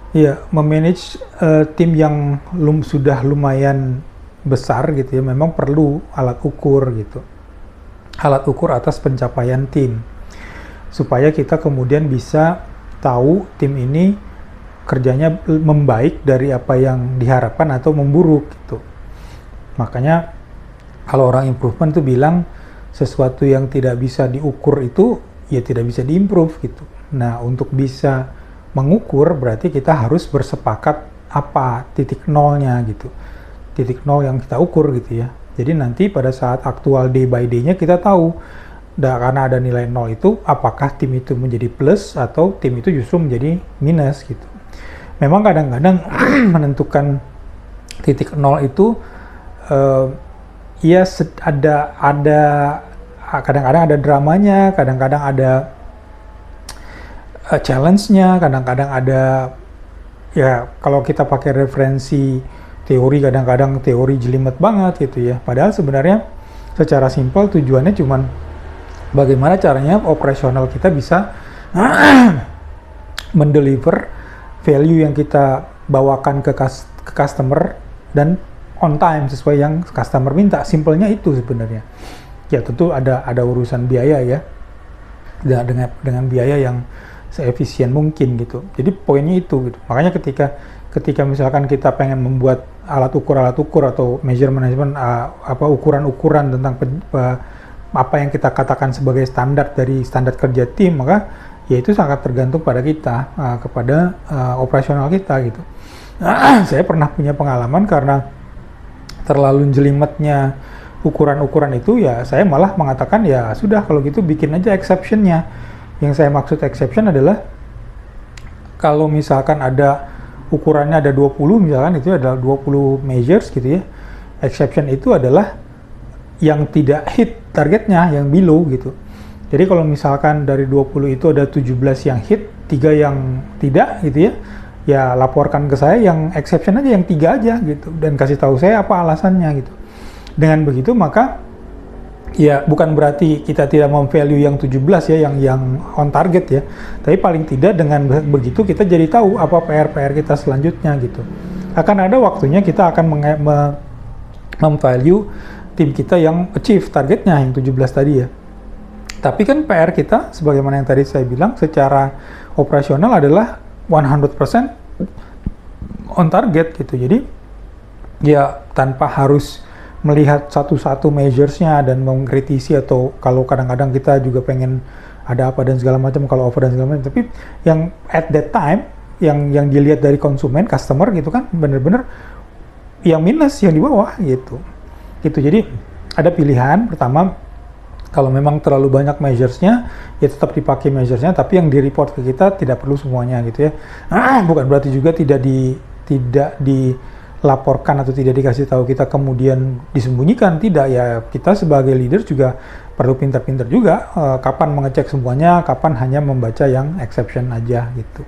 Iya, memanage tim yang sudah lumayan besar gitu ya, memang perlu alat ukur gitu. Alat ukur atas pencapaian tim. Supaya kita kemudian bisa tahu tim ini kerjanya membaik dari apa yang diharapkan atau memburuk gitu. Makanya kalau orang improvement tuh bilang sesuatu yang tidak bisa diukur itu ya tidak bisa diimprove gitu. Nah, untuk bisa mengukur berarti kita harus bersepakat apa titik nolnya gitu. Titik nol yang kita ukur gitu ya. Jadi nanti pada saat aktual day by day-nya kita tahu karena ada nilai nol itu apakah tim itu menjadi plus atau tim itu justru menjadi minus gitu. Memang kadang-kadang menentukan titik nol itu ya ada kadang-kadang ada dramanya, kadang-kadang ada challenge-nya, kadang-kadang ada ya kalau kita pakai referensi teori kadang-kadang teori jelimet banget gitu ya. Padahal sebenarnya secara simpel tujuannya cuman bagaimana caranya operasional kita bisa mendeliver value yang kita bawakan ke customer dan on time sesuai yang customer minta. Simpelnya itu sebenarnya. Ya tentu ada urusan biaya ya. Dengan biaya yang seefisien mungkin gitu. Jadi poinnya itu gitu. Makanya ketika misalkan kita pengen membuat alat ukur atau measurement ukuran tentang apa yang kita katakan sebagai standar dari standar kerja tim, maka ya itu sangat tergantung pada kita, kepada operasional kita gitu. Saya pernah punya pengalaman karena terlalu jelimetnya ukuran-ukuran itu, ya saya malah mengatakan ya sudah kalau gitu bikin aja exception-nya. Yang saya maksud exception adalah kalau misalkan ada ukurannya ada 20 misalkan itu adalah 20 measures gitu ya. Exception itu adalah yang tidak hit targetnya, yang below gitu. Jadi kalau misalkan dari 20 itu ada 17 yang hit, 3 yang tidak gitu ya, ya laporkan ke saya yang exception aja, yang 3 aja gitu. Dan kasih tahu saya apa alasannya gitu. Dengan begitu maka ya bukan berarti kita tidak memvalue yang 17 ya, yang on target ya. Tapi paling tidak dengan begitu kita jadi tahu apa PR-PR kita selanjutnya gitu. Akan ada waktunya kita akan memvalue tim kita yang achieve targetnya yang 17 tadi ya. Tapi kan PR kita, sebagaimana yang tadi saya bilang, secara operasional adalah 100% on target gitu. Jadi, ya tanpa harus melihat satu-satu measures-nya dan mengkritisi, atau kalau kadang-kadang kita juga pengen ada apa dan segala macam, kalau over dan segala macam. Tapi yang at that time, yang dilihat dari konsumen, customer gitu kan, bener-bener yang minus, yang di bawah gitu. Jadi, ada pilihan, pertama, kalau memang terlalu banyak measures-nya, ya tetap dipakai measures-nya, tapi yang di-report ke kita tidak perlu semuanya gitu ya. Bukan berarti juga tidak dilaporkan atau tidak dikasih tahu kita kemudian disembunyikan, tidak ya. Kita sebagai leader juga perlu pintar-pintar juga kapan mengecek semuanya, kapan hanya membaca yang exception aja gitu.